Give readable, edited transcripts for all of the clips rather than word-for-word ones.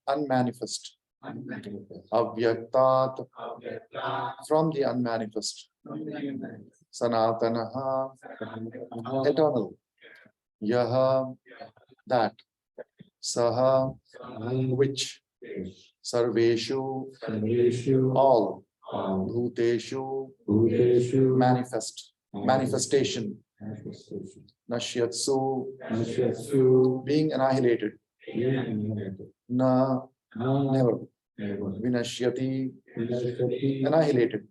unmanifest, avyaktat, from the unmanifest, sanatanaha, eternal, yaha, that, saha, which, sarveshu, all, bhuteshu, manifest, manifestation, nashyatsu, being annihilated, na, never, vinashyati, annihilated.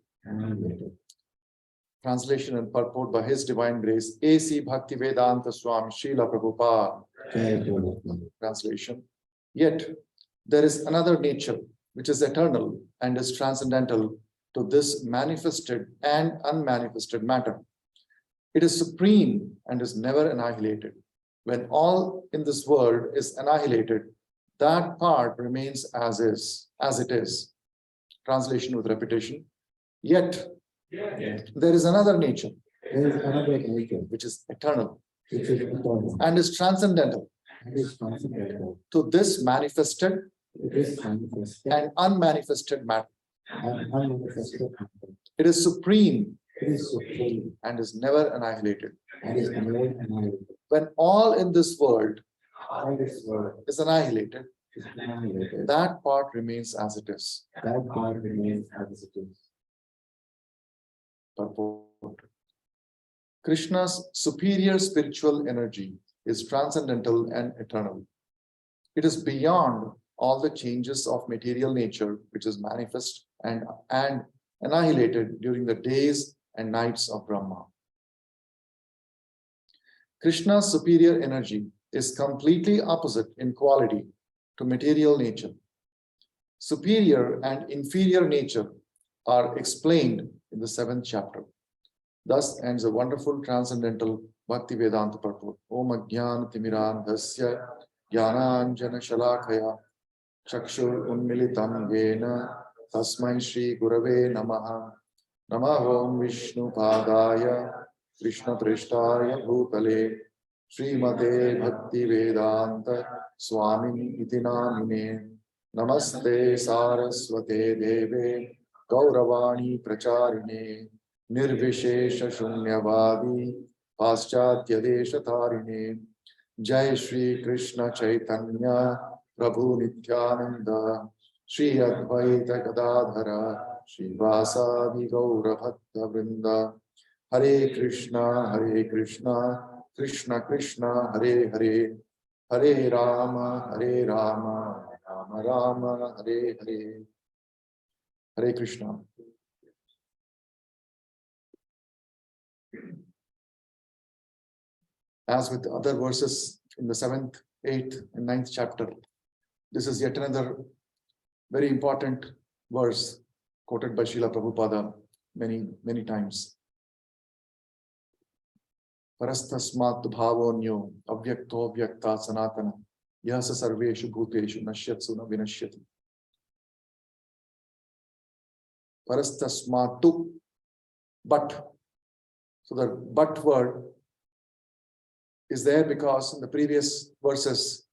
Translation and purport by His Divine Grace, A.C. Bhaktivedanta Swami Srila Prabhupada. Translation. Yet, there is another nature which is eternal and is transcendental to this manifested and unmanifested matter. It is supreme and is never annihilated. When all in this world is annihilated, that part remains as it is. Translation with repetition. Yet, there is another nature, which is eternal, and is transcendental to this manifested and unmanifested matter. It is supreme and is never annihilated. When all in this world is annihilated, that part remains as it is. Purport. Krishna's superior spiritual energy is transcendental and eternal. It is beyond all the changes of material nature, which is manifest and annihilated during the days and nights of Brahma. Krishna's superior energy is completely opposite in quality to material nature. Superior and inferior nature are explained in the 7th chapter. Thus ends a wonderful transcendental Bhakti Vedanta purport. Om Ajnana Timirandhasya Jnananjana Shalakaya Chakshur Unmilitam Yena Tasmai Shri Gurave Namaha Namahom Vishnu Padaya Krishna Prishtaya Bhutale Srimate Bhakti Vedanta Swami Iti Namine Namaste Saraswate Deve Gauravani Pracharine Nirvishesha Shunyavadi Paschatya Desha Tarine Jai Shri Krishna Chaitanya Prabhu Nityananda Shri Advaita Gadadhara Shri Vasadi Gaura Bhakta Vrinda Hare Krishna Krishna Krishna Hare Hare Hare Rama Rama Rama Hare Hare Hare Krishna. As with other verses in the 7th, 8th, and 9th chapter, this is yet another very important verse quoted by Srila Prabhupada many times. Parastasmat bhavonyo avyakto vyakta sanatana yasa sarveshu bhuteshu nashyatsu na vinashyati. Parastasmatu, but. So the but word is there because in the previous verses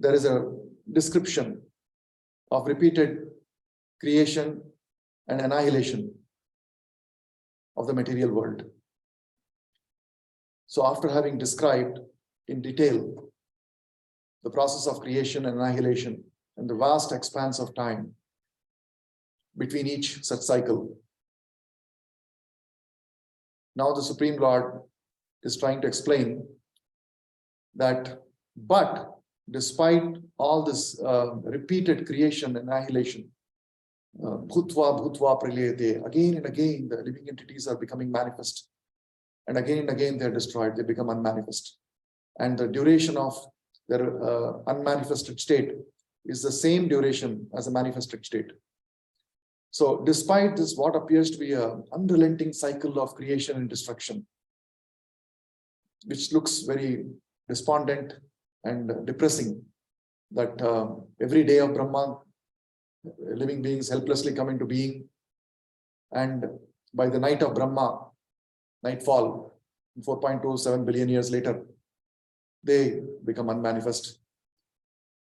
there is a description of repeated creation and annihilation of the material world. So after having described in detail the process of creation and annihilation and the vast expanse of time between each such cycle, now the Supreme Lord is trying to explain that, but despite all this repeated creation and annihilation, bhutva pralyate, again and again the living entities are becoming manifest, and again they're destroyed, they become unmanifest, and the duration of their unmanifested state is the same duration as a manifested state. So despite this, what appears to be an unrelenting cycle of creation and destruction, which looks very despondent and depressing, that every day of Brahma, living beings helplessly come into being, and by the night of Brahma, nightfall, 4.27 billion years later, they become unmanifest.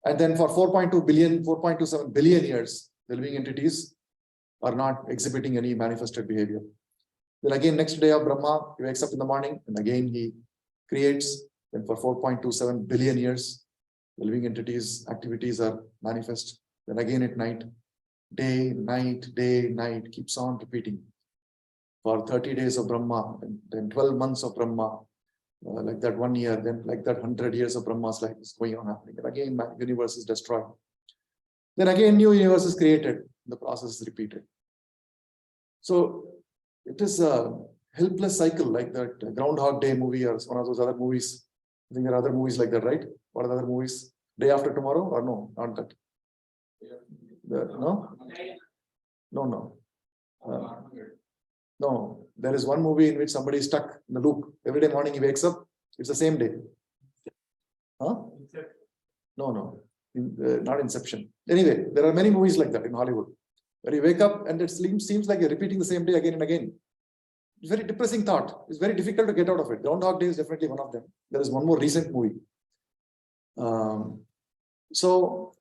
And then for 4.27 billion years, the living entities are not exhibiting any manifested behavior. Then again, next day of Brahma, he wakes up in the morning and again he creates. Then for 4.27 billion years, the living entities' activities are manifest. Then again at night, day, night, keeps on repeating. For 30 days of Brahma, and then 12 months of Brahma, like that 1 year, then like that 100 years of Brahma's life is going on happening. And again, universe is destroyed. Then again, new universe is created. The process is repeated. So it is a helpless cycle, like that Groundhog Day movie or one of those other movies. I think there are other movies like that, right? What are the other movies? Day After Tomorrow, or no, not that. No. No, there is one movie in which somebody is stuck in the loop. Every day morning he wakes up, it's the same day. Huh? No, not Inception. Anyway, there are many movies like that in Hollywood, where you wake up and it seems like you're repeating the same day again and again. It's a very depressing thought. It's very difficult to get out of it. Groundhog Day is definitely one of them. There is one more recent movie. So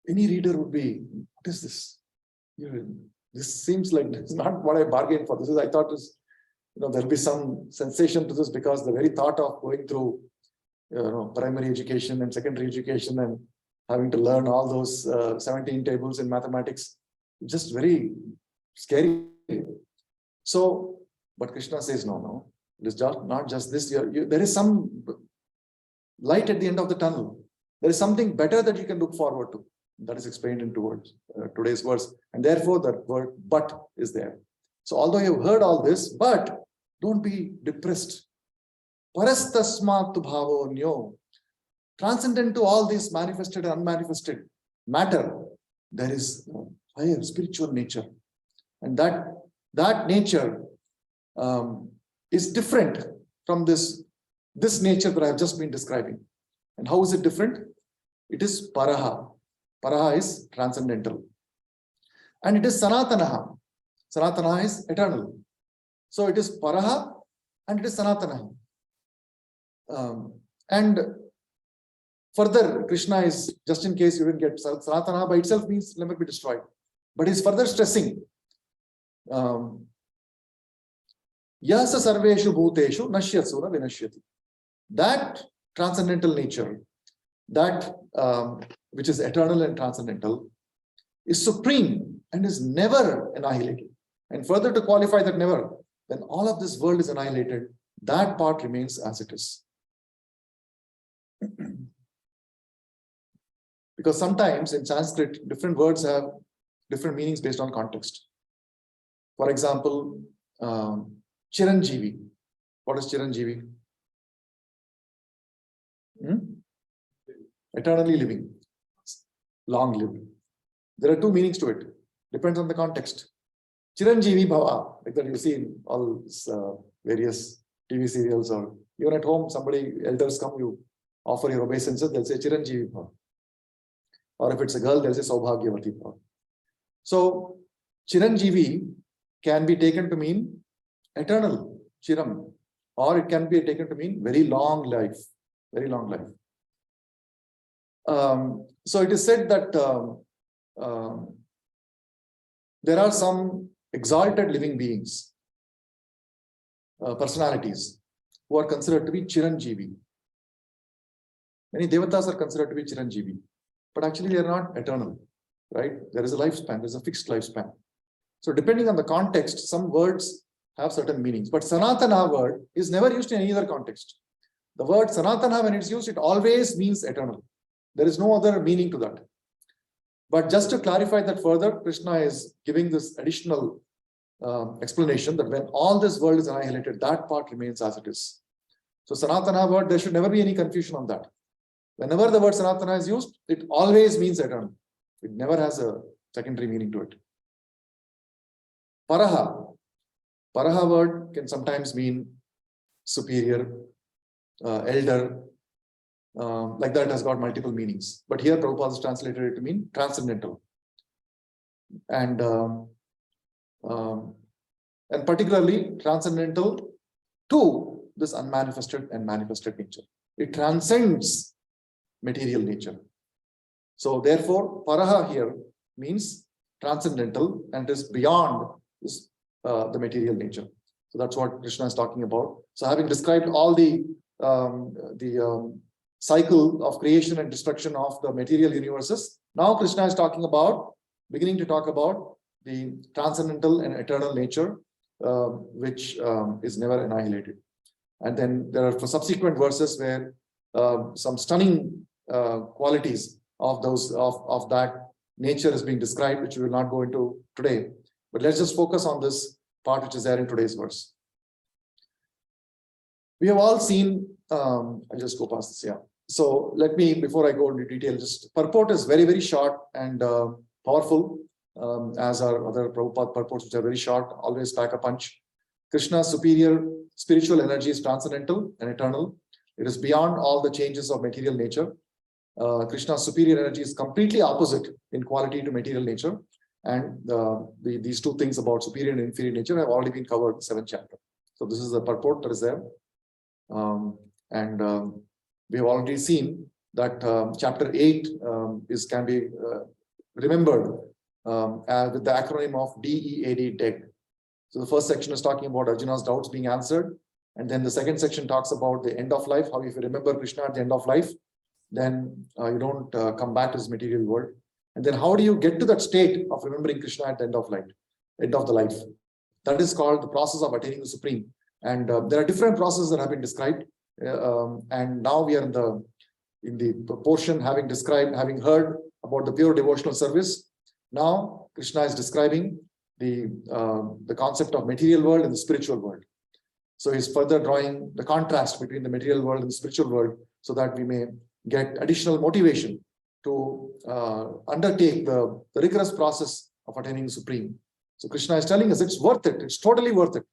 any reader would be, what is this? This seems like it's not what I bargained for. This is, I thought, there'll be some sensation to this, because the very thought of going through primary education and secondary education and having to learn all those 17 tables in mathematics, just very scary. So, but Krishna says, no, it is not just this. There is some light at the end of the tunnel. There is something better that you can look forward to. That is explained in today's verse. And therefore, the word but is there. So although you've heard all this, but don't be depressed. Parastasmat bhavo nyo. Transcendent to all this manifested and unmanifested matter, there is a higher spiritual nature. And that nature is different from this nature that I have just been describing. And how is it different? It is paraha. Paraha is transcendental. And it is sanatanaha. Sanatanaha is eternal. So it is paraha and it is sanatanaha. And further, Krishna is, just in case you didn't get, sanatanaha by itself means never be destroyed. But he's further stressing Yasa sarveshu bhuteshu nashyasuna vinashyati. That transcendental nature, that which is eternal and transcendental, is supreme and is never annihilated. And further to qualify that never, when all of this world is annihilated, that part remains as it is. Because sometimes in Sanskrit, different words have different meanings based on context. For example, Chiranjeevi. What is Chiranjeevi? Eternally living, long lived. There are two meanings to it. Depends on the context. Chiranjeevi Bhava, like that you see in all various TV serials, or even at home, elders come, you offer your obeisances, they'll say Chiranjeevi Bhava. Or if it's a girl, they'll say Saubhagyavati Bhava. So Chiranjeevi can be taken to mean eternal, Chiram, or it can be taken to mean very long life, very long life. So it is said that there are some exalted living beings, personalities, who are considered to be Chiranjeevi. Many devatas are considered to be Chiranjeevi, but actually they are not eternal, right? There is a lifespan, there is a fixed lifespan. So depending on the context, some words have certain meanings, but Sanatana word is never used in any other context. The word Sanatana, when it's used, it always means eternal. There is no other meaning to that. But just to clarify that further, Krishna is giving this additional explanation that when all this world is annihilated, that part remains as it is. So Sanatana word, there should never be any confusion on that. Whenever the word Sanatana is used, it always means eternal. It never has a secondary meaning to it. Paraha. Paraha word can sometimes mean superior, elder, like that has got multiple meanings. But here Prabhupada has translated it to mean transcendental. And particularly transcendental to this unmanifested and manifested nature. It transcends material nature. So therefore, Paraha here means transcendental and is beyond this, the material nature. So that's what Krishna is talking about. So having described all the cycle of creation and destruction of the material universes, now Krishna is talking about, beginning to talk about the transcendental and eternal nature, which is never annihilated. And then there are subsequent verses where some stunning qualities of that nature is being described, which we will not go into today. But let's just focus on this part which is there in today's verse. We have all seen, I'll just go past this, yeah. So let me, before I go into detail, just purport is very, very short and powerful, as are other Prabhupada purports, which are very short, always pack a punch. Krishna's superior spiritual energy is transcendental and eternal. It is beyond all the changes of material nature. Krishna's superior energy is completely opposite in quality to material nature. And these two things about superior and inferior nature have already been covered in the 7th chapter. So this is the purport that is there. We have already seen that chapter 8 can be remembered with the acronym of DEAD, DEG. So the first section is talking about Arjuna's doubts being answered. And then the second section talks about the end of life, how if you remember Krishna at the end of life, then you don't come back to this material world. And then how do you get to that state of remembering Krishna at the end of the life? That is called the process of attaining the Supreme. And there are different processes that have been described. And now we are in the portion having heard about the pure devotional service. Now Krishna is describing the concept of material world and the spiritual world. So he's further drawing the contrast between the material world and the spiritual world so that we may get additional motivation to undertake the rigorous process of attaining the Supreme. So Krishna is telling us it's worth it. It's totally worth it.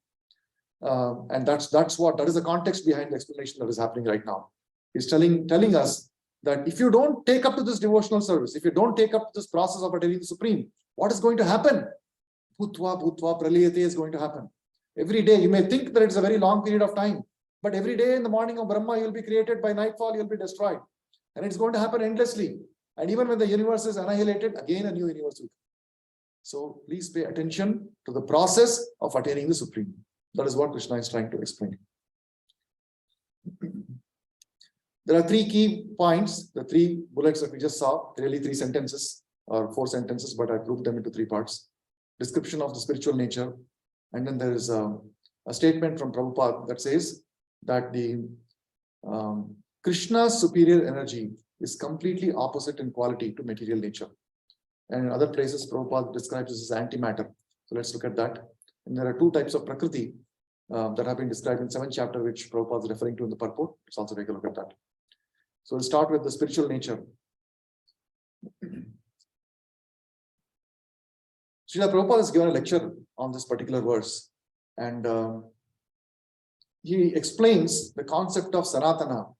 And that is the context behind the explanation that is happening right now. He's telling us that if you don't take up to this devotional service, if you don't take up this process of attaining the Supreme, what is going to happen? Bhutva, bhutva, praliyate is going to happen. Every day, you may think that it's a very long period of time, but every day in the morning of Brahma, you'll be created. By nightfall, you'll be destroyed. And it's going to happen endlessly. And even when the universe is annihilated, again a new universe will come. So please pay attention to the process of attaining the Supreme. That is what Krishna is trying to explain. There are 3 key points, the 3 bullets that we just saw, really 3 sentences or 4 sentences, but I grouped them into 3 parts. Description of the spiritual nature. And then there is a statement from Prabhupada that says that the Krishna's superior energy is completely opposite in quality to material nature. And in other places, Prabhupada describes this as antimatter. So let's look at that. And there are 2 types of Prakriti that have been described in 7th chapter, which Prabhupada is referring to in the purport. Let's also take a look at that. So we'll start with the spiritual nature. Srila Prabhupada has given a lecture on this particular verse, and he explains the concept of Sanatana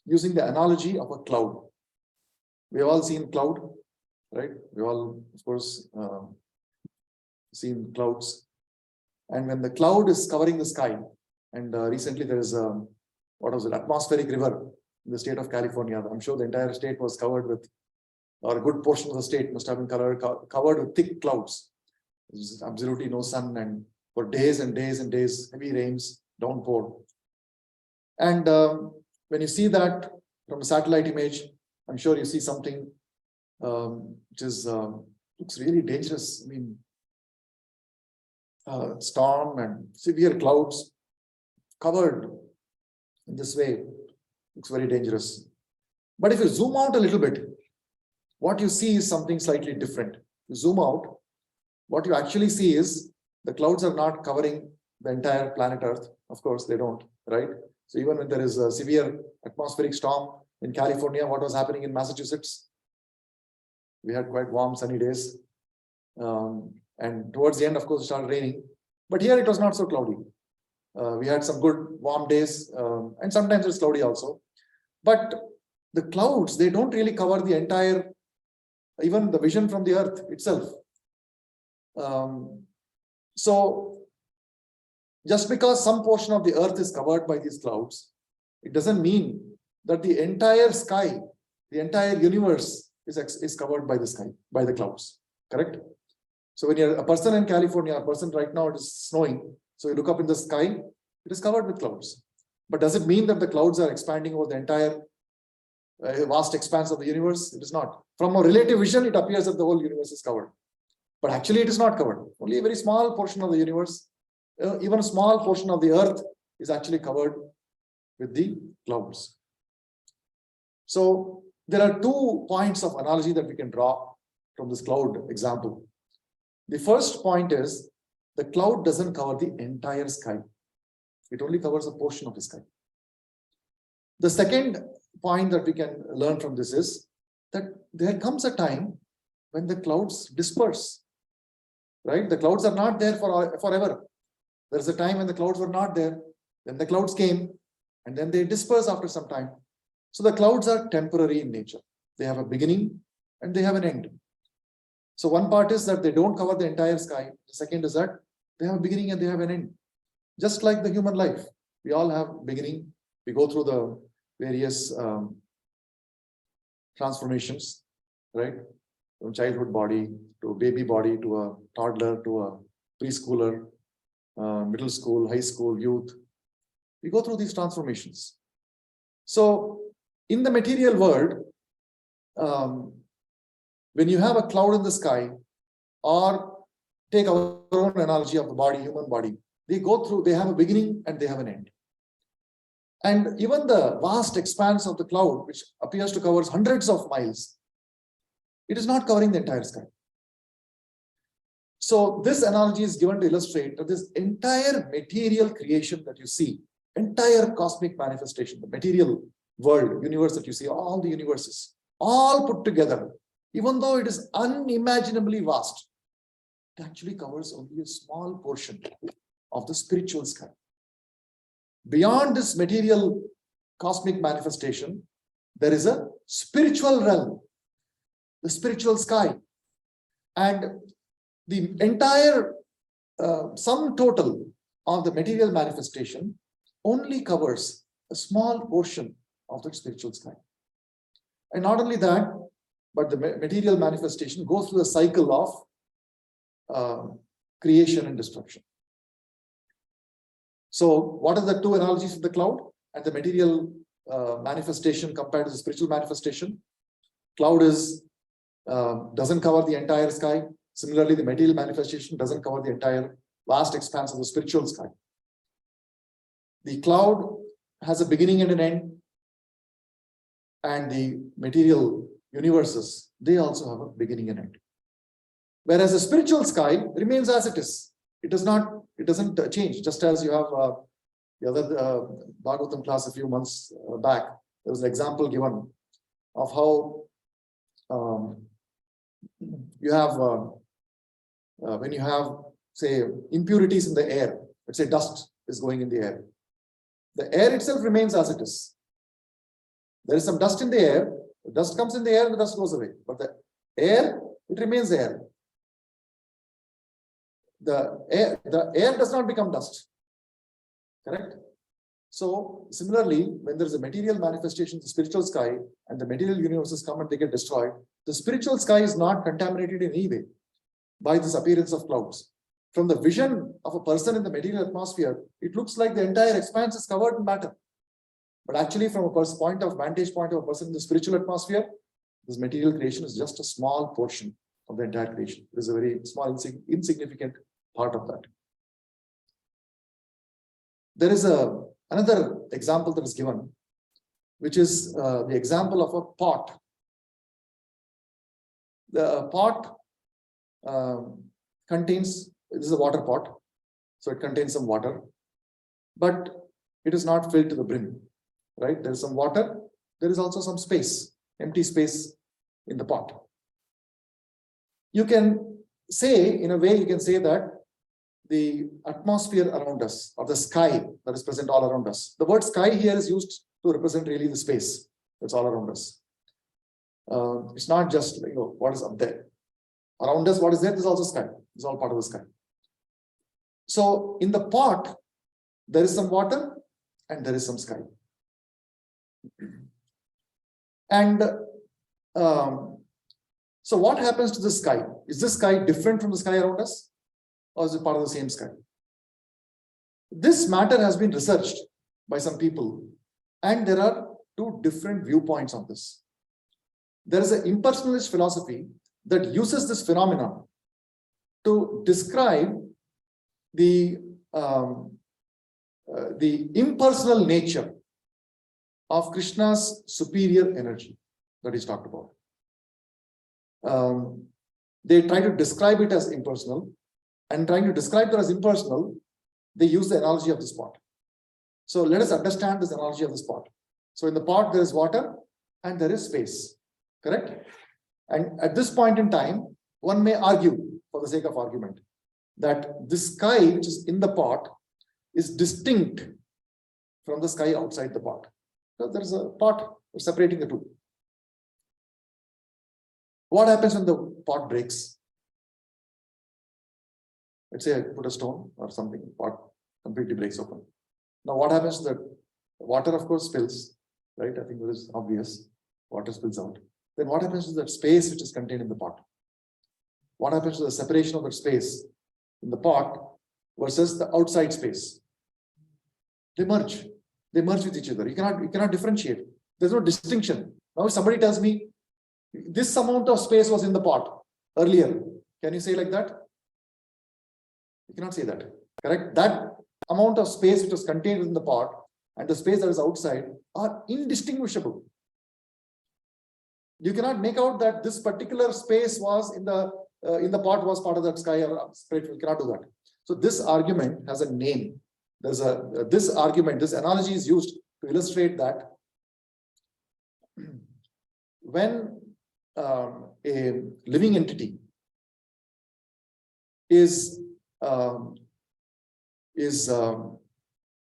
using the analogy of a cloud. We have all seen cloud, right? We all, of course, seen clouds. And when the cloud is covering the sky, and recently there is atmospheric river in the state of California. I'm sure the entire state was covered with, or a good portion of the state must have been covered with thick clouds. There's absolutely no sun, and for days and days and days, heavy rains, downpour. And when you see that from a satellite image, I'm sure you see something which is looks really dangerous. I mean, storm and severe clouds covered in this way looks very dangerous. But if you zoom out a little bit, what you see is something slightly different. You zoom out, what you actually see is the clouds are not covering the entire planet Earth. Of course, they don't, right? So even when there is a severe atmospheric storm in California, what was happening in Massachusetts? We had quite warm, sunny days. And towards the end, of course, it started raining. But here it was not so cloudy. We had some good warm days, and sometimes it's cloudy also. But the clouds, they don't really cover the entire, even the vision from the earth itself. So Just because some portion of the earth is covered by these clouds, it doesn't mean that the entire sky, the entire universe is covered by the sky, by the clouds. Correct? So when you're a person in California, a person right now, it is snowing. So you look up in the sky, it is covered with clouds. But does it mean that the clouds are expanding over the entire vast expanse of the universe? It is not. From a relative vision, it appears that the whole universe is covered. But actually, it is not covered. Only a very small portion of the universe, even a small portion of the earth is actually covered with the clouds. So there are 2 points of analogy that we can draw from this cloud example. The first point is the cloud doesn't cover the entire sky. It only covers a portion of the sky. The second point that we can learn from this is that there comes a time when the clouds disperse. Right? The clouds are not there forever. There's a time when the clouds were not there. Then the clouds came and then they disperse after some time. So the clouds are temporary in nature. They have a beginning and they have an end. So one part is that they don't cover the entire sky. The second is that they have a beginning and they have an end. Just like the human life, we all have beginning. We go through the various transformations, right? From childhood body to a baby body to a toddler to a preschooler, middle school, high school, youth. We go through these transformations. So in the material world, when you have a cloud in the sky, or take our own analogy of the body, human body, they have a beginning and they have an end. And even the vast expanse of the cloud, which appears to cover hundreds of miles, it is not covering the entire sky. So this analogy is given to illustrate that this entire material creation that you see, entire cosmic manifestation, the material world, universe that you see, all the universes, all put together, even though it is unimaginably vast, it actually covers only a small portion of the spiritual sky. Beyond this material cosmic manifestation, there is a spiritual realm, the spiritual sky. And the entire sum total of the material manifestation only covers a small portion of the spiritual sky. And not only that, but the material manifestation goes through a cycle of creation and destruction. So what are the 2 analogies of the cloud and the material manifestation compared to the spiritual manifestation? Cloud doesn't cover the entire sky. Similarly, the material manifestation doesn't cover the entire vast expanse of the spiritual sky. The cloud has a beginning and an end, and the material universes, they also have a beginning and end. Whereas the spiritual sky remains as it is. It doesn't change. Just as you have the other Bhagavatam class a few months back, there was an example given of how you have when you have, say, impurities in the air. Let's say dust is going in the air. The air itself remains as it is. There is some dust in the air. The dust comes in the air and the dust goes away. But the air, it remains there. The air does not become dust. Correct? So similarly, when there is a material manifestation, the spiritual sky, and the material universes come and they get destroyed, the spiritual sky is not contaminated in any way by this appearance of clouds. From the vision of a person in the material atmosphere, it looks like the entire expanse is covered in matter. But actually, from a vantage point of a person in the spiritual atmosphere, this material creation is just a small portion of the entire creation. It is a very small, insignificant part of that. There is another example that is given, which is the example of a pot. The pot contains, this is a water pot, so it contains some water, but it is not filled to the brim, right? There is some water, there is also some space, empty space in the pot. You can say, in a way, you can say that the atmosphere around us, or the sky that is present all around us. The word sky here is used to represent really the space that's all around us. It's not just what is up there. Around us, what is there? There's also sky. It's all part of the sky. So in the pot, There is some water and there is some sky. And so what happens to the sky? Is the sky different from the sky around us, or is it part of the same sky? This matter has been researched by some people, and there are two different viewpoints on this. There is an impersonalist philosophy that uses this phenomenon to describe the impersonal nature of Krishna's superior energy that is talked about. They try to describe it as impersonal, and trying to describe it as impersonal, they use the analogy of this pot. So let us understand this analogy of this pot. So in the pot, there is water and there is space, correct? And at this point in time, one may argue, for the sake of argument, that the sky which is in the pot is distinct from the sky outside the pot. So there is a pot separating the two. What happens when the pot breaks? Let's say I put a stone or something, pot completely breaks open. Now what happens to the water? Of course spills, right? I think that is obvious. Water spills out. Then what happens to that space which is contained in the pot? What happens to the separation of that space in the pot versus the outside space? They merge. They merge with each other. You cannot differentiate. There's no distinction. Now if somebody tells me this amount of space was in the pot earlier, can you say like that? You cannot say that. Correct? That amount of space which was contained within the pot and the space that is outside are indistinguishable. You cannot make out that this particular space was in the pot was part of that sky or spirit. You cannot do that. So this argument has a name. There's this analogy is used to illustrate that when a living entity is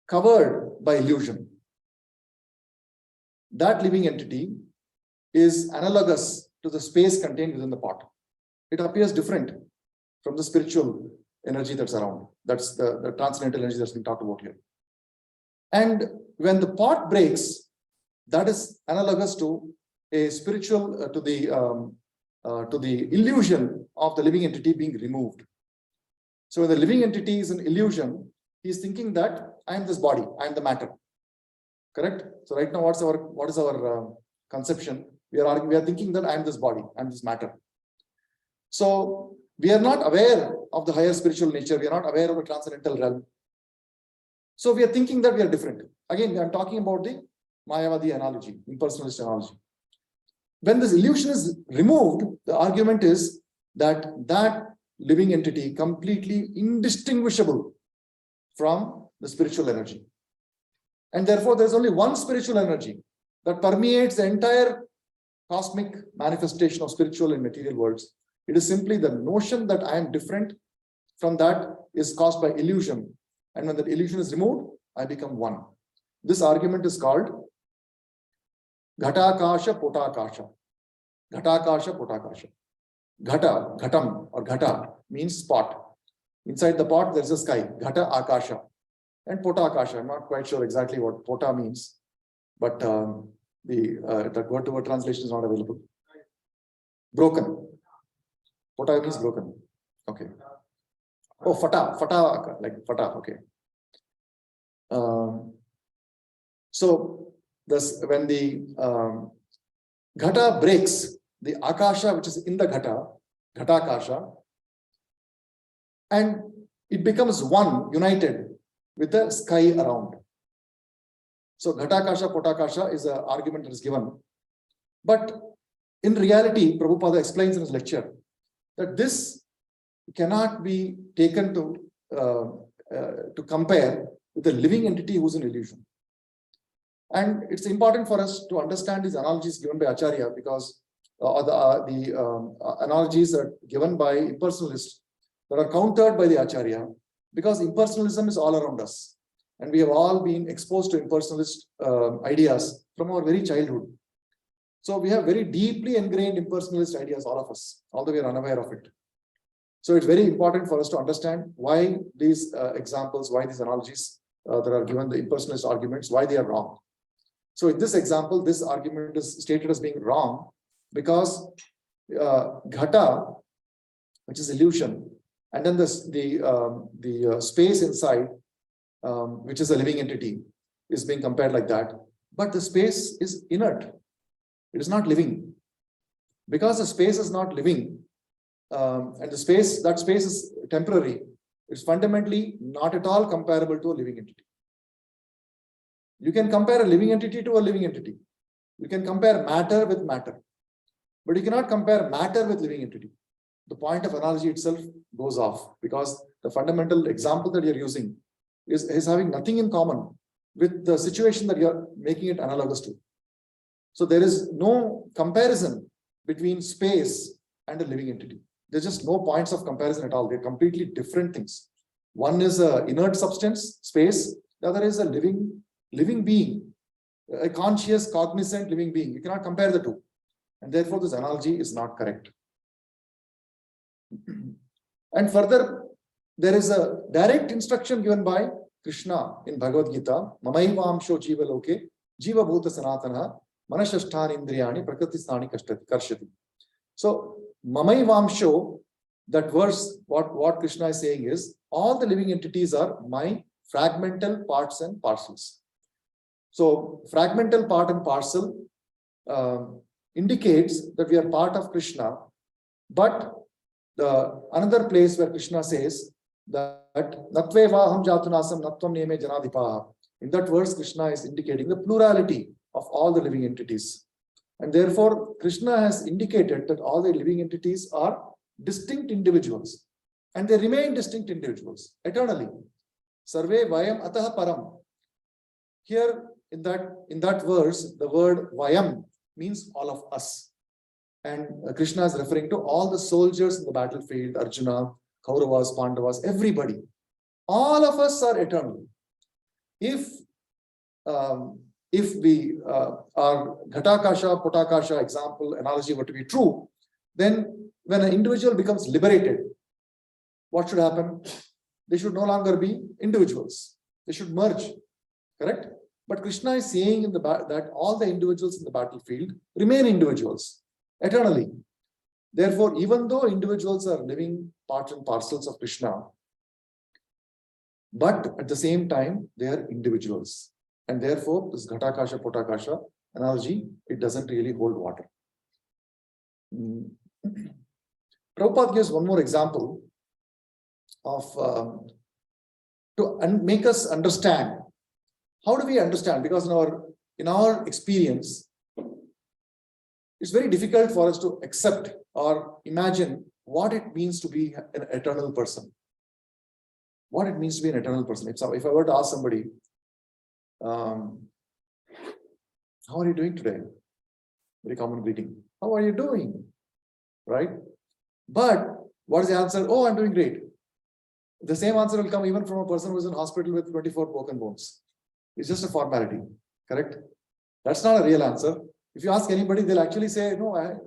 covered by illusion, that living entity is analogous to the space contained within the pot. It appears different from the spiritual energy that's around. That's the transcendental energy that's been talked about here. And when the pot breaks, that is analogous to a spiritual, to the illusion of the living entity being removed. So when the living entity is an illusion, he is thinking that I am this body, I am the matter. Correct? So right now, what is our conception? We are thinking that I am this body, I am this matter. So we are not aware of the higher spiritual nature. We are not aware of the transcendental realm. So we are thinking that we are different. Again, I am talking about the Mayavadi analogy, impersonalist analogy. When this illusion is removed, the argument is that that living entity completely indistinguishable from the spiritual energy. And therefore, there is only one spiritual energy that permeates the entire cosmic manifestation of spiritual and material worlds. It is simply the notion that I am different from that is caused by illusion. And when that illusion is removed, I become one. This argument is called Ghatakasha Potakasha. Ghatakasha Potakasha. Ghata, Ghatam or Ghata means spot. Inside the pot, there is a sky. Ghata Akasha. And Potakasha. I'm not quite sure exactly what Pota means, but the word-to-word translation is not available. Broken. Pota means broken. Okay. Oh, Fata, like Fata, okay. So this, when the Ghata breaks, the Akasha, which is in the Ghatakasha, and it becomes one, united with the sky around. So Ghatakasha, Potakasha is an argument that is given. But in reality, Prabhupada explains in his lecture that this cannot be taken to compare with a living entity who's an illusion. And it's important for us to understand these analogies given by Acharya, because the analogies are given by impersonalists that are countered by the Acharya, because impersonalism is all around us. And we have all been exposed to impersonalist ideas from our very childhood. So we have very deeply ingrained impersonalist ideas, all of us, although we are unaware of it. So it's very important for us to understand why these examples, why these analogies there are given the impersonalist arguments why they are wrong. So in this example, this argument is stated as being wrong because ghata, which is illusion, and then the space inside, which is a living entity, is being compared like that. But the space is inert. It is not living. Because the space is not living, and that space is temporary, it's fundamentally not at all comparable to a living entity. You can compare a living entity to a living entity. You can compare matter with matter, but you cannot compare matter with living entity. The point of analogy itself goes off because the fundamental example that you're using is having nothing in common with the situation that you're making it analogous to. So there is no comparison between space and a living entity. There's just no points of comparison at all. They're completely different things. One is an inert substance, space. The other is a living being, a conscious, cognizant living being. You cannot compare the two. And therefore, this analogy is not correct. And further, there is a direct instruction given by Krishna in Bhagavad Gita, Mamaivamsho Jiva Loke, Jiva Bhuta Sanatana, Manashasthani Indriyani, Prakritisthani Karshati. So, Mamaivamsho, that verse, what Krishna is saying is, all the living entities are my fragmental parts and parcels. So, fragmental part and parcel indicates that we are part of Krishna, but another place where Krishna says that Natvevaham Jatunasam Natvam Neme Janadipaha. In that verse, Krishna is indicating the plurality of all the living entities. And therefore, Krishna has indicated that all the living entities are distinct individuals. And they remain distinct individuals eternally. Sarve Vayam Ataha Param. Here, in that verse, the word Vayam means all of us. And Krishna is referring to all the soldiers in the battlefield, Arjuna, Kauravas, Pandavas, everybody. All of us are eternal. If we our Ghatakasha, Putakasha example, analogy were to be true, then when an individual becomes liberated, what should happen? They should no longer be individuals. They should merge, correct? But Krishna is saying that all the individuals in the battlefield remain individuals eternally. Therefore, even though individuals are living parts and parcels of Krishna, but at the same time, they are individuals. And therefore, this Ghatakasha, Putakasha analogy, it doesn't really hold water. Prabhupada gives one more example of to make us understand. How do we understand? Because in our experience, it's very difficult for us to accept or imagine what it means to be an eternal person. What it means to be an eternal person. If I were to ask somebody, how are you doing today? Very common greeting. How are you doing? Right? But what is the answer? Oh, I'm doing great. The same answer will come even from a person who is in hospital with 24 broken bones. It's just a formality, correct? That's not a real answer. If you ask anybody, they'll actually say, no, I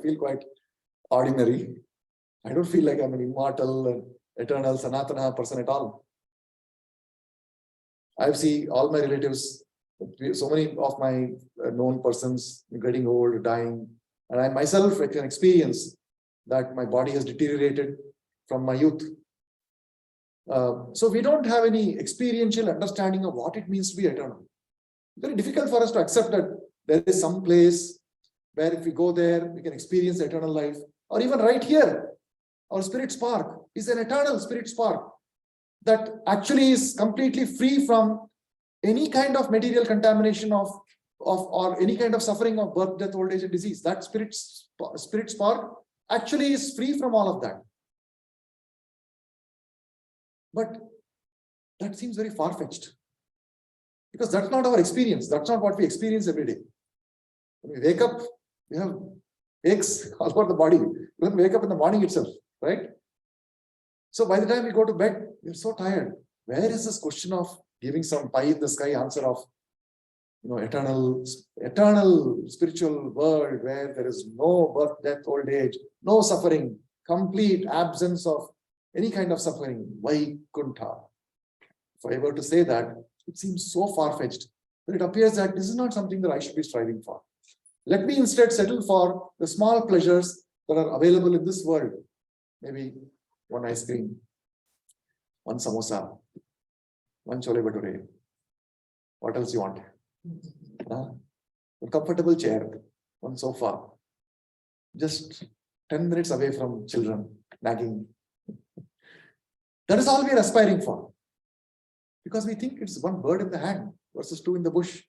feel quite ordinary. I don't feel like I'm an immortal and eternal Sanatana person at all. I've seen all my relatives, so many of my known persons getting old, dying, and I myself can experience that my body has deteriorated from my youth. So we don't have any experiential understanding of what it means to be eternal. Very difficult for us to accept that there is some place where if we go there, we can experience eternal life. Or even right here, our spirit spark is an eternal spirit spark that actually is completely free from any kind of material contamination or any kind of suffering of birth, death, old age, and disease. That spirit spark actually is free from all of that. But that seems very far-fetched because that's not our experience. That's not what we experience every day. When we wake up, we have aches all over the body. We don't wake up in the morning itself, right? So by the time we go to bed, we're so tired. Where is this question of giving some pie in the sky answer of, eternal spiritual world where there is no birth, death, old age, no suffering, complete absence of any kind of suffering, Vaikuntha. If I were to say that, it seems so far-fetched that it appears that this is not something that I should be striving for. Let me instead settle for the small pleasures that are available in this world. Maybe one ice cream, one samosa, one chole bhature. What else you want? A comfortable chair, one sofa. Just 10 minutes away from children nagging. That is all we are aspiring for. Because we think it's one bird in the hand versus two in the bush.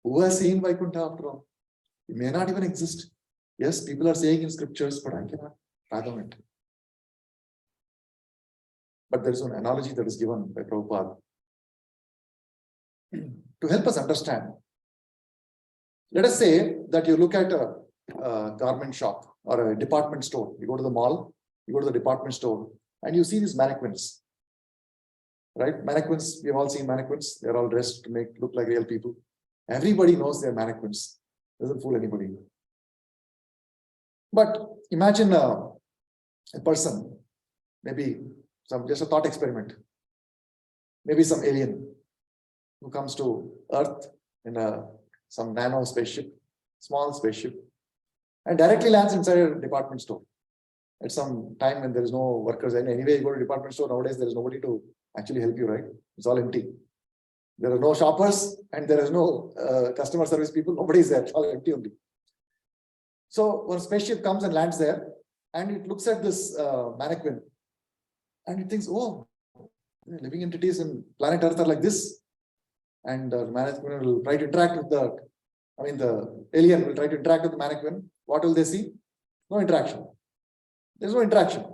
Who has seen Vaikuntha after all? It may not even exist. Yes, people are saying in scriptures, but I cannot fathom it. But there is an analogy that is given by Prabhupada to help us understand. Let us say that you look at a garment shop or a department store. You go to the mall, you go to the department store, and you see these mannequins. Right? Mannequins, we have all seen mannequins. They're all dressed to look like real people. Everybody knows they're mannequins. Doesn't fool anybody. But imagine a person, maybe just a thought experiment. Maybe some alien who comes to Earth in some nano spaceship, small spaceship, and directly lands inside a department store. At some time when there is no workers, and anyway you go to a department store nowadays, there is nobody to actually help you, right? It's all empty. There are no shoppers and there is no customer service people. Nobody is there. It's all empty only. So one spaceship comes and lands there, and it looks at this mannequin, and it thinks, oh, living entities in planet Earth are like this. And the mannequin will try to interact with the alien will try to interact with the mannequin. What will they see? No interaction. There's no interaction.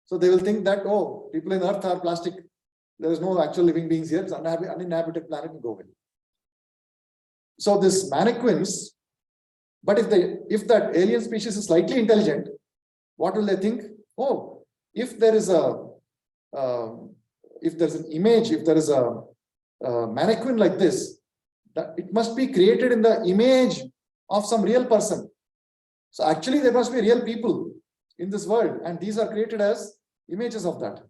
So they will think that, oh, people in Earth are plastic. There is no actual living beings here. It's an uninhabited planet, and go away. So this mannequins, but if that alien species is slightly intelligent, what will they think? Oh, if there is an image, if there is a mannequin like this, that it must be created in the image of some real person. So actually there must be real people in this world, and these are created as images of that.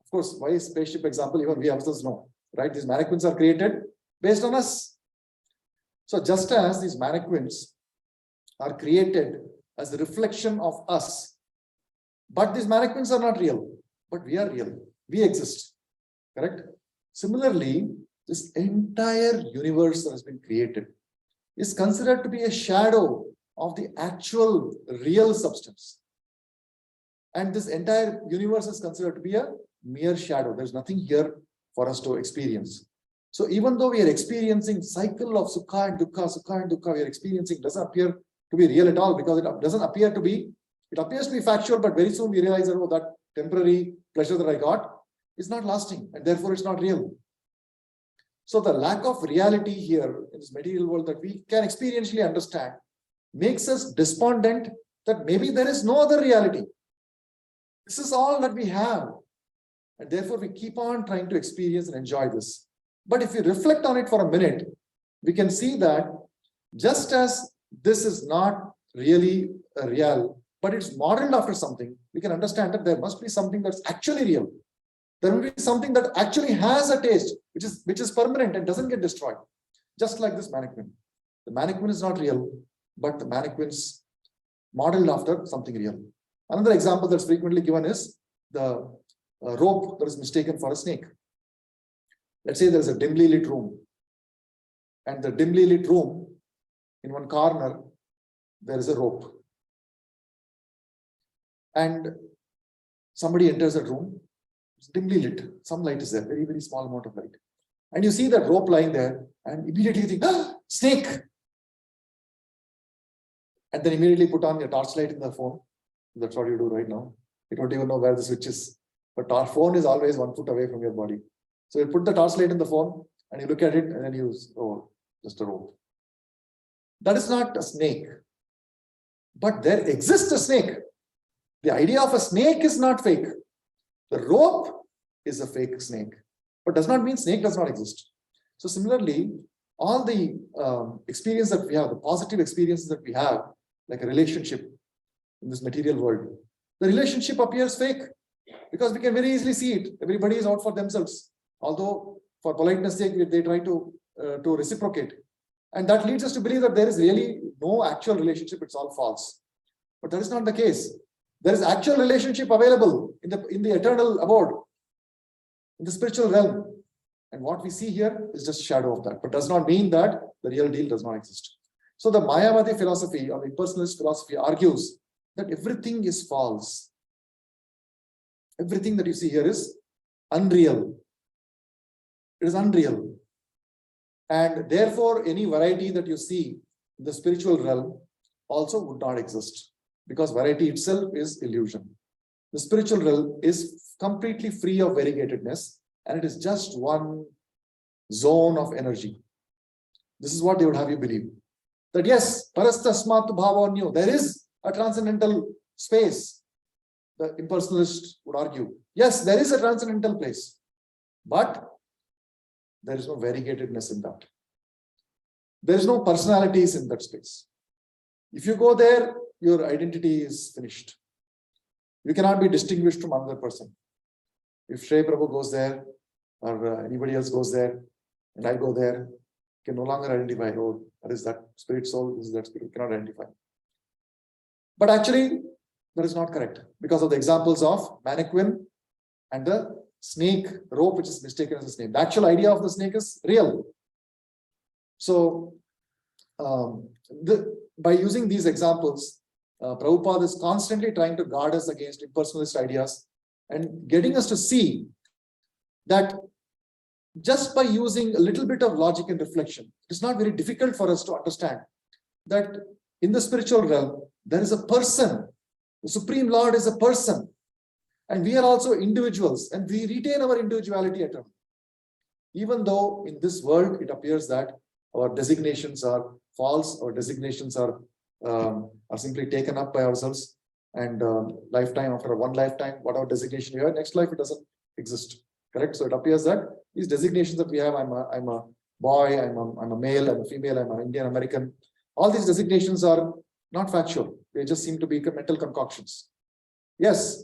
Of course, why is spaceship example? Even we ourselves know, right? These mannequins are created based on us. So just as these mannequins are created as a reflection of us, but these mannequins are not real, but we are real. We exist, correct? Similarly, this entire universe that has been created is considered to be a shadow of the actual real substance. And this entire universe is considered to be a mere shadow. There's nothing here for us to experience. So even though we are experiencing cycle of sukha and dukkha, we are experiencing, doesn't appear to be real at all, because it doesn't appear to be, it appears to be factual, but very soon we realize that, oh, that temporary pleasure that I got is not lasting, and therefore it's not real. So the lack of reality here in this material world that we can experientially understand makes us despondent that maybe there is no other reality. This is all that we have. And therefore we keep on trying to experience and enjoy this. But if we reflect on it for a minute, we can see that just as this is not really real, but it's modeled after something, we can understand that there must be something that's actually real. There will be something that actually has a taste, which is permanent and doesn't get destroyed. Just like this mannequin. The mannequin is not real, but the mannequin's modeled after something real. Another example that's frequently given is the rope that is mistaken for a snake. Let's say there's a dimly lit room. And the dimly lit room, in one corner, there is a rope. And somebody enters that room. It's dimly lit. Some light is there, very, very small amount of light. And you see that rope lying there, and immediately you think, ah, snake. And then immediately put on your torchlight in the phone. That's what you do right now. You don't even know where the switch is. But our phone is always 1 foot away from your body. So you put the torchlight in the phone, and you look at it, and then you, oh, just a rope. That is not a snake. But there exists a snake. The idea of a snake is not fake. The rope is a fake snake, but does not mean snake does not exist. So similarly, all the experience that we have, the positive experiences that we have, like a relationship in this material world, the relationship appears fake because we can very easily see it. Everybody is out for themselves. Although for politeness sake, they try to reciprocate. And that leads us to believe that there is really no actual relationship, it's all false. But that is not the case. There is actual relationship available in the eternal abode, in the spiritual realm. And what we see here is just a shadow of that, but does not mean that the real deal does not exist. So the Mayavadi philosophy or the impersonalist philosophy argues that everything is false. Everything that you see here is unreal. It is unreal. And therefore, any variety that you see in the spiritual realm also would not exist, because variety itself is illusion. The spiritual realm is completely free of variegatedness, and it is just one zone of energy. This is what they would have you believe. That yes, parastasmatu bhavanyo, there is a transcendental space. The impersonalist would argue, yes, there is a transcendental place, but there is no variegatedness in that. There is no personalities in that space. If you go there, your identity is finished. You cannot be distinguished from another person. If Shri Prabhu goes there, or anybody else goes there, and I go there, you can no longer identify, oh, that is that spirit soul, this is that spirit, you cannot identify. But actually, that is not correct, because of the examples of mannequin and the snake rope, which is mistaken as a snake. The actual idea of the snake is real. So, by using these examples, Prabhupada is constantly trying to guard us against impersonalist ideas and getting us to see that just by using a little bit of logic and reflection, it's not very difficult for us to understand that in the spiritual realm, there is a person. The Supreme Lord is a person. And we are also individuals, and we retain our individuality eternally. Even though in this world, it appears that our designations are false, our designations are simply taken up by ourselves, and lifetime after one lifetime, whatever designation we have, next life it doesn't exist. Correct? So it appears that these designations that we have, I'm a boy, I'm a male, I'm a female, I'm an Indian American. All these designations are not factual. They just seem to be mental concoctions. Yes,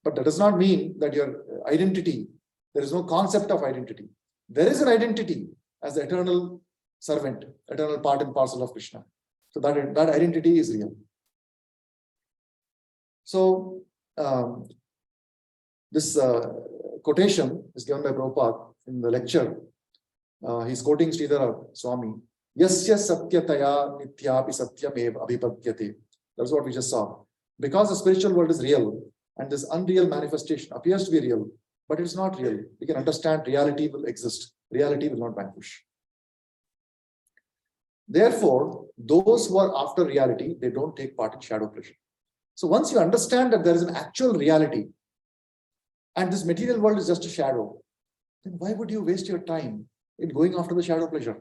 but that does not mean that your identity, there is no concept of identity. There is an identity as the eternal servant, eternal part and parcel of Krishna. So that identity is real. So this quotation is given by Prabhupada in the lecture. He's quoting Sridhara Swami. Yasya satyataya nityapi satyam eva abhipadyate. That's what we just saw. Because the spiritual world is real, and this unreal manifestation appears to be real, but it's not real. We can understand reality will exist. Reality will not vanquish. Therefore, those who are after reality, they don't take part in shadow pleasure. So once you understand that there is an actual reality, and this material world is just a shadow, then why would you waste your time in going after the shadow pleasure?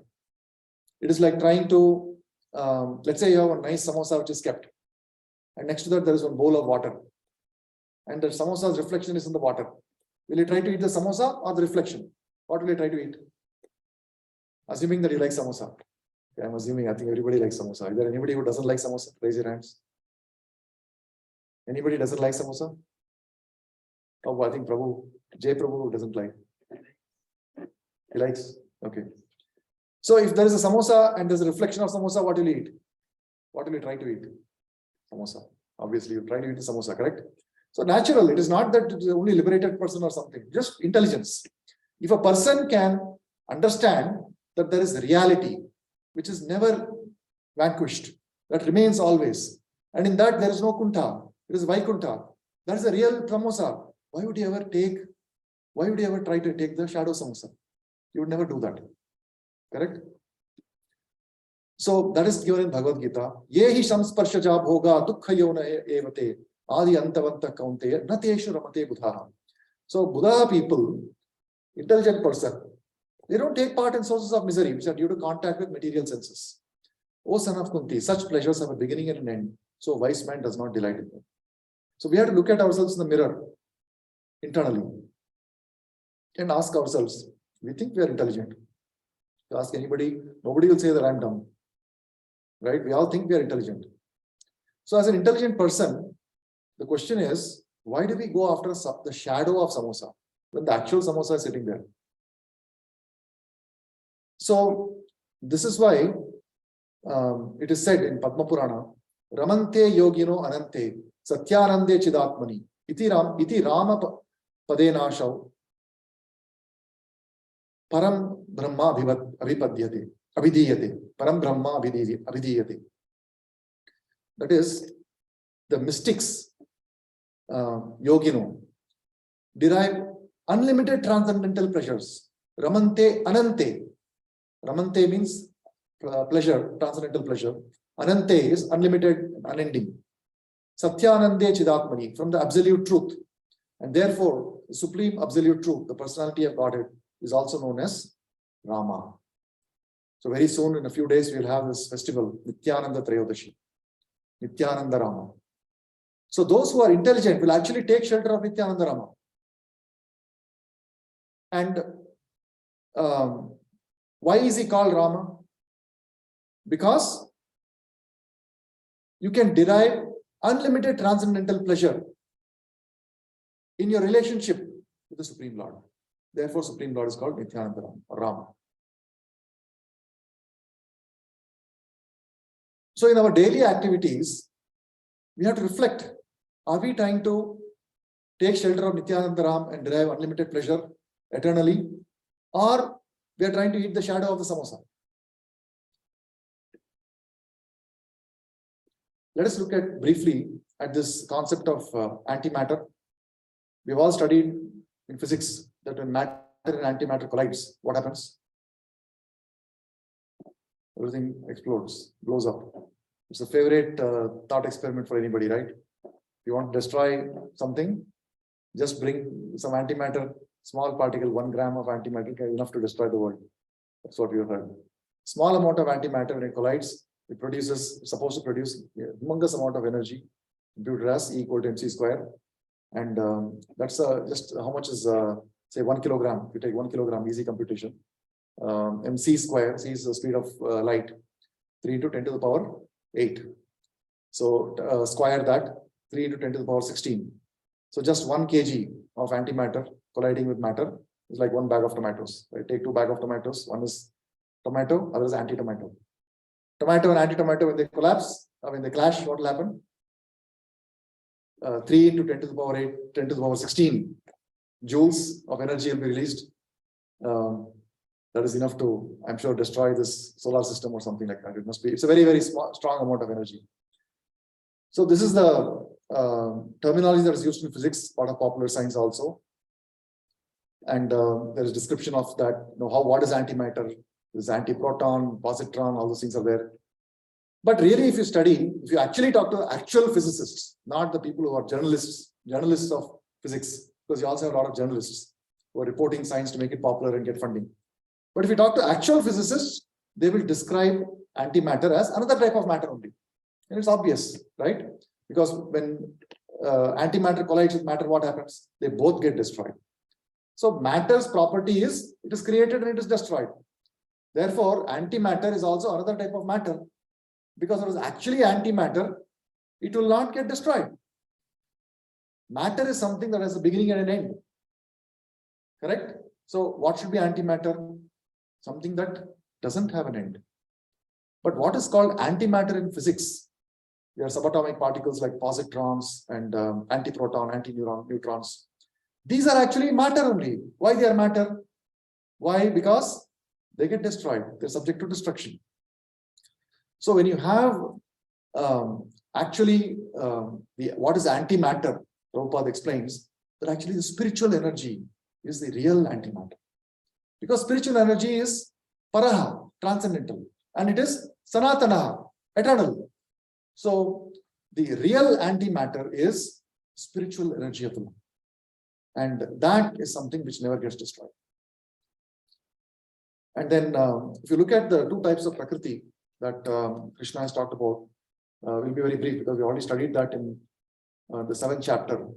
It is like trying to, let's say you have a nice samosa which is kept, and next to that there is one bowl of water, and the samosa's reflection is in the water. Will you try to eat the samosa or the reflection? What will you try to eat? Assuming that you like samosa. Okay, I'm assuming, I think everybody likes samosa. Is there anybody who doesn't like samosa? Raise your hands. Anybody doesn't like samosa? Oh, I think Jay Prabhu doesn't like. He likes? Okay. So if there is a samosa and there's a reflection of samosa, what will you eat? What will you try to eat? Samosa. Obviously, you try to eat the samosa, correct? So natural, it is not that it is only liberated person or something, just intelligence. If a person can understand that there is reality, which is never vanquished, that remains always, and in that there is no kunta, it is Vaikuntha. That is a real samosa. Why would you ever try to take the shadow samosa? You would never do that. Correct? So that is given in Bhagavad Gita. Yehi samsparshaja bhoga dukkha yona evate adi antavanta kaunteya nateshu ramate buddha. So Buddha people, intelligent person, they don't take part in sources of misery which are due to contact with material senses. O son of Kunti, such pleasures have a beginning and an end. So wise man does not delight in them. So we have to look at ourselves in the mirror internally and ask ourselves, we think we are intelligent. You ask anybody, nobody will say that I'm dumb. Right? We all think we are intelligent. So as an intelligent person, the question is, why do we go after the shadow of samosa when the actual samosa is sitting there? So this is why it is said in Padma Purana, Ramante yogino anante satyanande chidatmani iti rama padenashau param brahma abhidiyate param brahma abhidiyate. That is, the mystics, yogino, derive unlimited transcendental pleasures. Ramante anante. Ramante means pleasure, transcendental pleasure. Anante is unlimited, unending. Satyanande chidatmani, from the absolute truth. And therefore, the supreme absolute truth, the personality of Godhead, is also known as Rama. So very soon, in a few days, we will have this festival, Nityananda Trayodashi, Nityananda Rama. So those who are intelligent will actually take shelter of Nityananda Rama. And why is he called Rama? Because you can derive unlimited transcendental pleasure in your relationship with the Supreme Lord. Therefore, Supreme Lord is called Nityananda Rama. So in our daily activities, we have to reflect, are we trying to take shelter of Nityananda Ram and derive unlimited pleasure eternally, or we are trying to eat the shadow of the samosa? Let us look at briefly at this concept of antimatter. We've all studied in physics that when matter and antimatter collides, what happens? Everything explodes, blows up. It's a favorite thought experiment for anybody, right? If you want to destroy something, just bring some antimatter, small particle, 1 gram of antimatter, enough to destroy the world. That's what we have heard. Small amount of antimatter, when it collides, it produces, it's supposed to produce a humongous amount of energy, computed as E equal to mc square. And that's just how much is, say, 1 kilogram. If you take 1 kilogram, easy computation. mc square, c is the speed of light, 3 into 10 to the power 8. So square that, 3 into 10 to the power 16. So just 1 kg of antimatter colliding with matter is like 1 bag of tomatoes. Right? Take 2 bags of tomatoes. One is tomato, other is anti-tomato. Tomato and anti-tomato, when they collapse, when they clash, what will happen? 3 into 10 to the power 8, 10 to the power 16 joules of energy will be released. That is enough to, I'm sure, destroy this solar system or something like that. It must be, it's a very, very strong amount of energy. So this is the terminology that is used in physics, part of popular science also. And there is description of that, what is antimatter, there's antiproton, positron, all those things are there. But really, if you study, if you actually talk to actual physicists, not the people who are journalists of physics, because you also have a lot of journalists who are reporting science to make it popular and get funding. But if you talk to actual physicists, they will describe antimatter as another type of matter only. And it's obvious, right? Because when antimatter collides with matter, what happens? They both get destroyed. So matter's property is, it is created and it is destroyed. Therefore, antimatter is also another type of matter. Because it is actually antimatter, it will not get destroyed. Matter is something that has a beginning and an end. Correct? So what should be antimatter? Something that doesn't have an end. But what is called antimatter in physics? There are subatomic particles like positrons and antiproton, antineutrons. These are actually matter only. Why they are matter? Why? Because they get destroyed. They're subject to destruction. So when you have what is antimatter, Prabhupada explains that actually the spiritual energy is the real antimatter. Because spiritual energy is paraha, transcendental, and it is sanatana, eternal. So the real antimatter is spiritual energy of the Lord. And that is something which never gets destroyed. And then if you look at the 2 types of Prakriti that Krishna has talked about, we'll be very brief because we already studied that in the 7th chapter.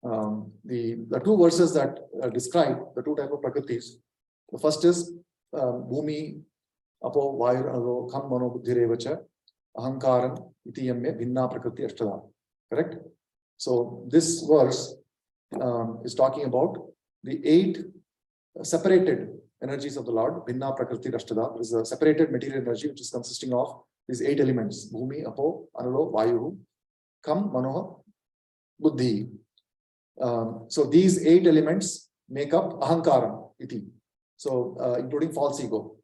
The 2 verses that describe the 2 types of Prakritis. The first is Bhumi, Apo, Vayu, Alo, Kham, Mano, Buddhirevacha, Ahankaram, Itiyamya, Bhinna Prakriti Ashtada. Correct? So this verse is talking about the 8 separated energies of the Lord, Bhinna Prakriti Rashtada. There is a separated material energy which is consisting of these 8 elements: Bhumi, Apo, Anulo, Vayu, Kham, Manoha, Buddhi. So these 8 elements make up Ahankaram, iti. So including false ego.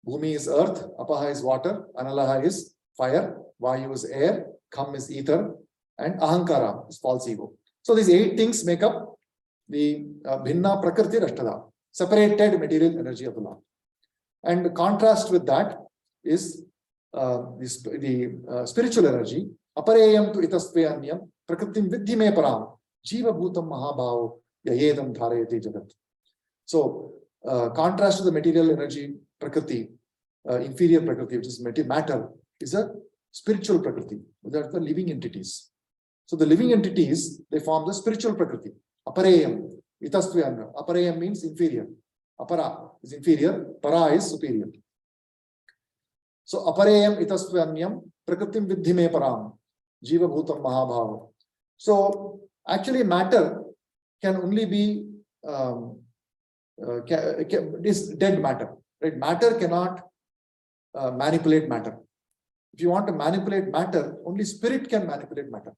Bhumi is earth, Apaha is water, Analaha is fire, Vayu is air, Kham is ether, and Ahankara is false ego. So these 8 things make up the Bhinna Prakriti Rashtada, separated material energy of the Lord. And the contrast with that is the spiritual energy. Apareyam tu itasve anyam prakritim vidhi me param jiva bhutam mahabhavo yayedam dharayate jagat. So contrast to the material energy prakriti, inferior prakriti, which is matter, is a spiritual prakriti. They are the living entities. So the living entities, they form the spiritual prakriti. Apareyam itasve anyam. Apareyam means inferior. Apara is inferior, para is superior. So apareyam itasvanyam prakritim vidhi me param jiva bhutam mahabhava. So actually matter can only be is dead matter, right? Matter cannot manipulate matter. If you want to manipulate matter, only spirit can manipulate matter.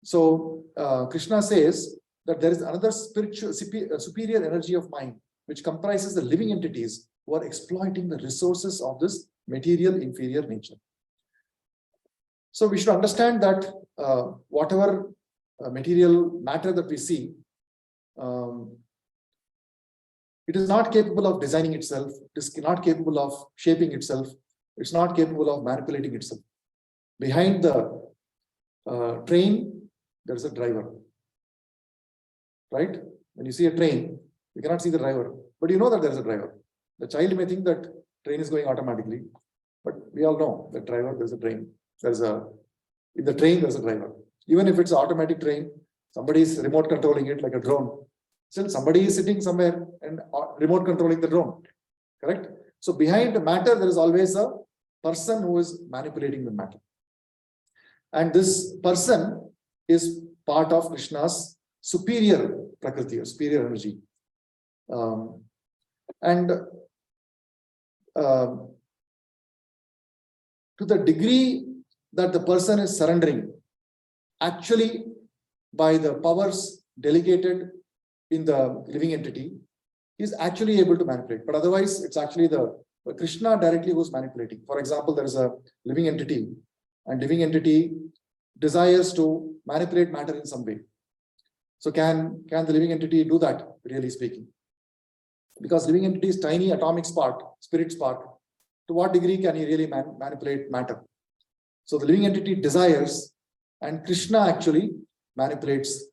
So Krishna says that there is another spiritual superior energy of mind which comprises the living entities who are exploiting the resources of this material inferior nature. So we should understand that whatever material matter that we see, it is not capable of designing itself, it is not capable of shaping itself, it's not capable of manipulating itself. Behind the train, there is a driver, right? When you see a train, you cannot see the driver, but you know that there is a driver. The child may think that train is going automatically, but we all know that driver, there's a train. In the train, there's a driver. Even if it's an automatic train, somebody is remote controlling it like a drone. Still, somebody is sitting somewhere and remote controlling the drone, correct? So behind the matter, there is always a person who is manipulating the matter. And this person is part of Krishna's superior prakriti, or superior energy. To the degree that the person is surrendering, actually by the powers delegated in the living entity, is actually able to manipulate. But otherwise, it's actually the Krishna directly who's manipulating. For example, there is a living entity, and living entity desires to manipulate matter in some way. So can the living entity do that, really speaking? Because living entity is tiny atomic spark, spirit spark. To what degree can he really manipulate matter? So the living entity desires, and Krishna actually manipulates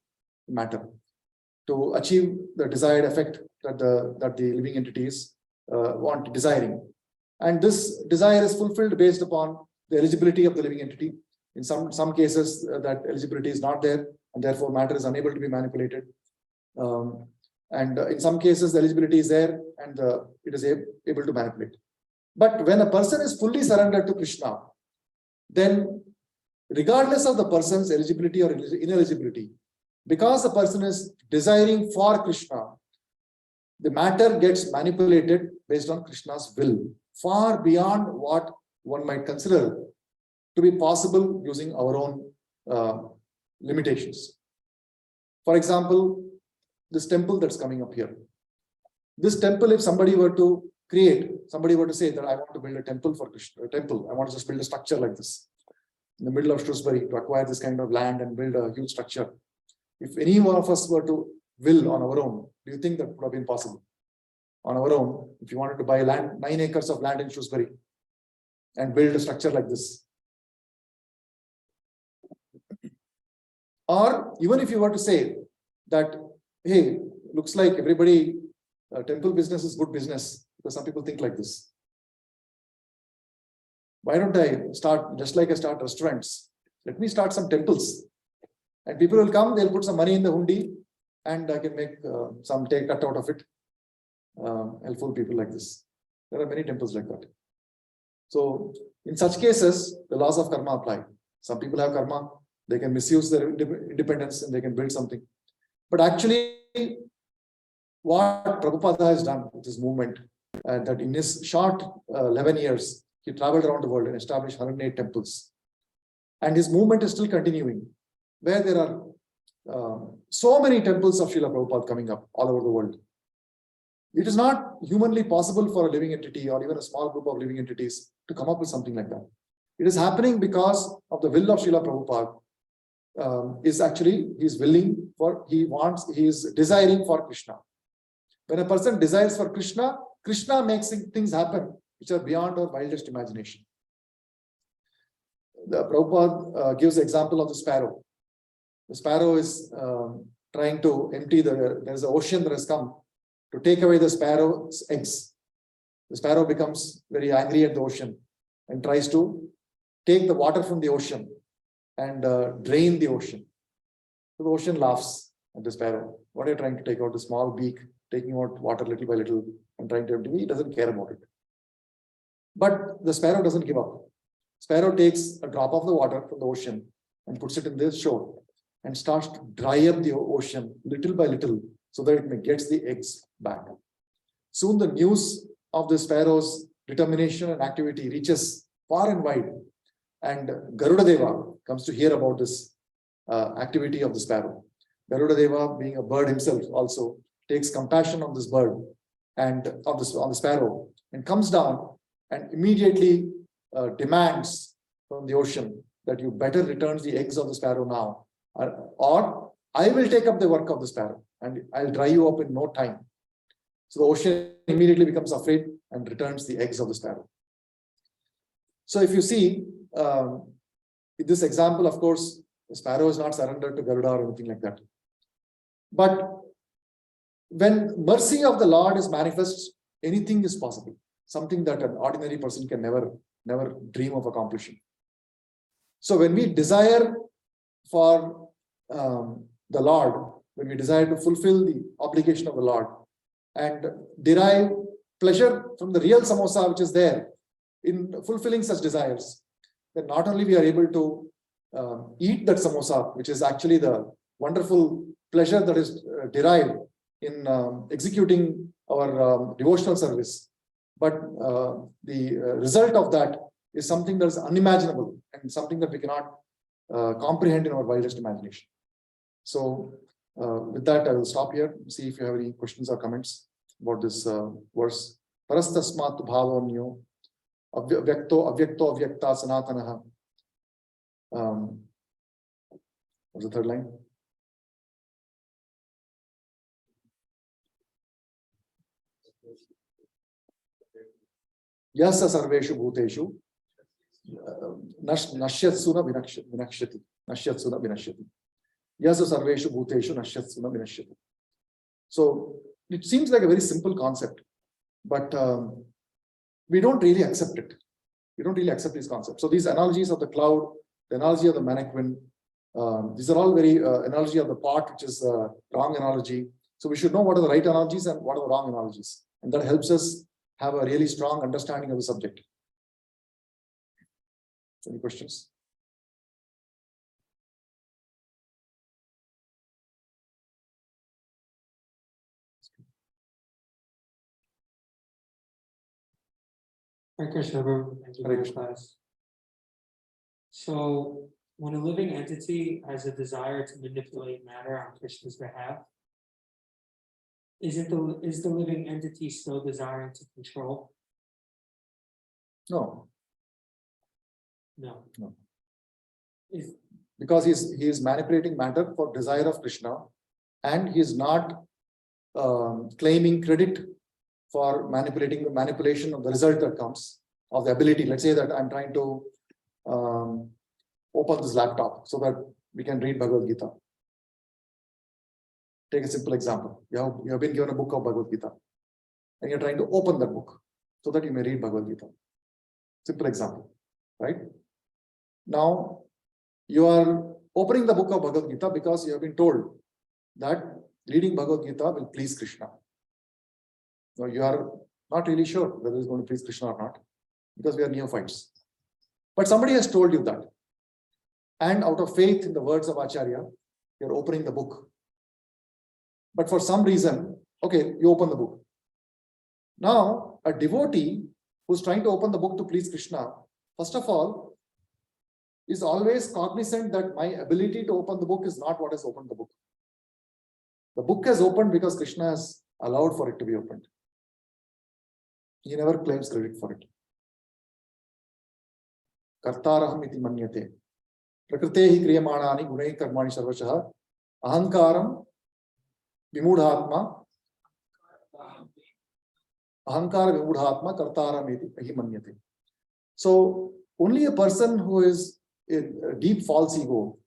matter to achieve the desired effect that the living entities desiring. And this desire is fulfilled based upon the eligibility of the living entity. In some cases, that eligibility is not there, and therefore matter is unable to be manipulated. And in some cases, the eligibility is there, and it is able to manipulate. But when a person is fully surrendered to Krishna, then regardless of the person's eligibility or ineligibility, because the person is desiring for Krishna, the matter gets manipulated based on Krishna's will, far beyond what one might consider to be possible using our own limitations. For example, this temple that's coming up here. This temple, if somebody were to say that I want to build a temple for Krishna, I want to just build a structure like this in the middle of Shrewsbury, to acquire this kind of land and build a huge structure. If any one of us were to will on our own, do you think that would have been possible? On our own, if you wanted to buy land, 9 acres of land in Shrewsbury and build a structure like this. Or even if you were to say that, hey, looks like everybody, temple business is good business, because some people think like this. Why don't I start, just like I start restaurants, let me start some temples. And people will come, they'll put some money in the hundi, and I can make some cut out of it. I'll fool people like this. There are many temples like that. So in such cases, the laws of karma apply. Some people have karma, they can misuse their independence and they can build something. But actually, what Prabhupada has done with his movement, that in his short 11 years, he traveled around the world and established 108 temples. And his movement is still continuing, where there are so many temples of Srila Prabhupada coming up all over the world. It is not humanly possible for a living entity or even a small group of living entities to come up with something like that. It is happening because of the will of Srila Prabhupada. He is desiring for Krishna. When a person desires for Krishna, Krishna makes things happen which are beyond our wildest imagination. The Prabhupada gives the example of the sparrow. The sparrow is trying to empty there's an ocean that has come to take away the sparrow's eggs. The sparrow becomes very angry at the ocean and tries to take the water from the ocean and drain the ocean. So the ocean laughs at the sparrow. What are you trying to take out? The small beak, taking out water little by little and trying to empty it. He doesn't care about it. But the sparrow doesn't give up. Sparrow takes a drop of the water from the ocean and puts it in the shore and starts to dry up the ocean little by little so that it gets the eggs back. Soon the news of the sparrow's determination and activity reaches far and wide, and Garuda Deva comes to hear about this activity of the sparrow. Garuda Deva, being a bird himself, also takes compassion on this bird and on the sparrow and comes down and immediately demands from the ocean that you better return the eggs of the sparrow now, or I will take up the work of the sparrow and I'll dry you up in no time. So the ocean immediately becomes afraid and returns the eggs of the sparrow. So if you see, in this example, of course, the sparrow is not surrendered to Garuda or anything like that. But when mercy of the Lord is manifest, anything is possible. Something that an ordinary person can never dream of accomplishing. So when we desire for the Lord, when we desire to fulfill the obligation of the Lord and derive pleasure from the real samosa which is there in fulfilling such desires, then not only we are able to eat that samosa, which is actually the wonderful pleasure that is derived in executing our devotional service, but the result of that is something that is unimaginable and something that we cannot comprehend in our wildest imagination. So with that, I will stop here, see if you have any questions or comments about this verse. Parastasmat bhavanyo avyakto avyakto avyakta sanatanaha. What's the third line? Yasa sarveshu bhuteshu nashyatsu na vinakshati. Nashyatsu na vinashyati. Yasa sarveshu bhuteshu nashyatsu na vinashyati. So it seems like a very simple concept, but we don't really accept it. We don't really accept these concepts. So these analogies of the cloud, the analogy of the mannequin, these are all very analogy of the pot, which is a wrong analogy. So we should know what are the right analogies and what are the wrong analogies. And that helps us have a really strong understanding of the subject. Any questions? Hare Krishna, thank you very much. So, when a living entity has a desire to manipulate matter on Krishna's behalf, is the living entity still desiring to control? No. No. No. Is Because he is manipulating matter for desire of Krishna, and he is not claiming credit for manipulating the manipulation of the result that comes of the ability. Let's say that I'm trying to open this laptop so that we can read Bhagavad Gita. Take a simple example. You have been given a book of Bhagavad Gita and you're trying to open that book so that you may read Bhagavad Gita. Simple example, right? Now, you are opening the book of Bhagavad Gita because you have been told that reading Bhagavad Gita will please Krishna. Now, you are not really sure whether it's going to please Krishna or not because we are neophytes. But somebody has told you that. And out of faith in the words of Acharya, you're opening the book. But for some reason, Okay, you open the book. Now, a devotee who's trying to open the book to please Krishna, first of all, is always cognizant that my ability to open the book is not what has opened the book. The book has opened because Krishna has allowed for it to be opened. He never claims credit for it. Kartaraham iti manyate. Prakritehi kriyamanani gunai karmani sarvashah. Ahankaram vimudhatma. Ahankara vimudhatma kartaram iti manyate. So only a person who is in a deep false ego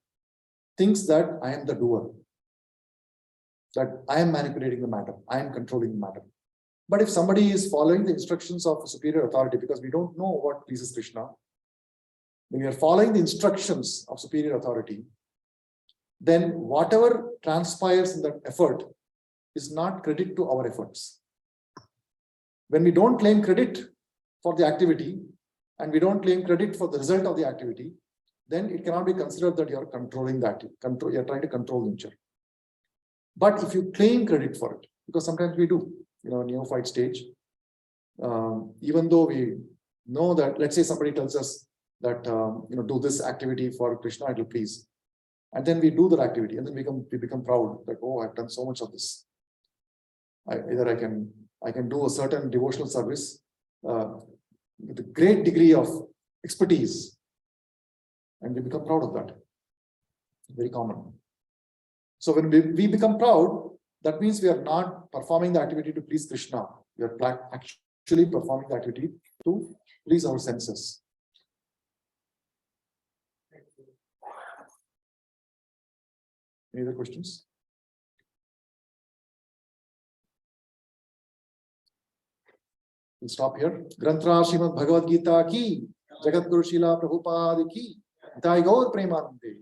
thinks that I am the doer, that I am manipulating the matter, I am controlling the matter. But if somebody is following the instructions of a superior authority, because we don't know what pleases Krishna, when we are following the instructions of superior authority, then whatever transpires in that effort is not credit to our efforts. When we don't claim credit for the activity and we don't claim credit for the result of the activity, then it cannot be considered that you are controlling that. You are trying to control nature. But if you claim credit for it, because sometimes we do, neophyte stage, even though we know that, let's say somebody tells us that, do this activity for Krishna, it will please. And then we do that activity and then we become proud that, oh, I've done so much of this. Either I can do a certain devotional service with a great degree of expertise. And we become proud of that. Very common. So when we become proud, that means we are not performing the activity to please Krishna. We are actually performing the activity to please our senses. Any other questions? We'll stop here. Grantra Srimad Bhagavad Gita ki, Jagat Guru Srila Prabhupada ki, Jai Gaur Premanande.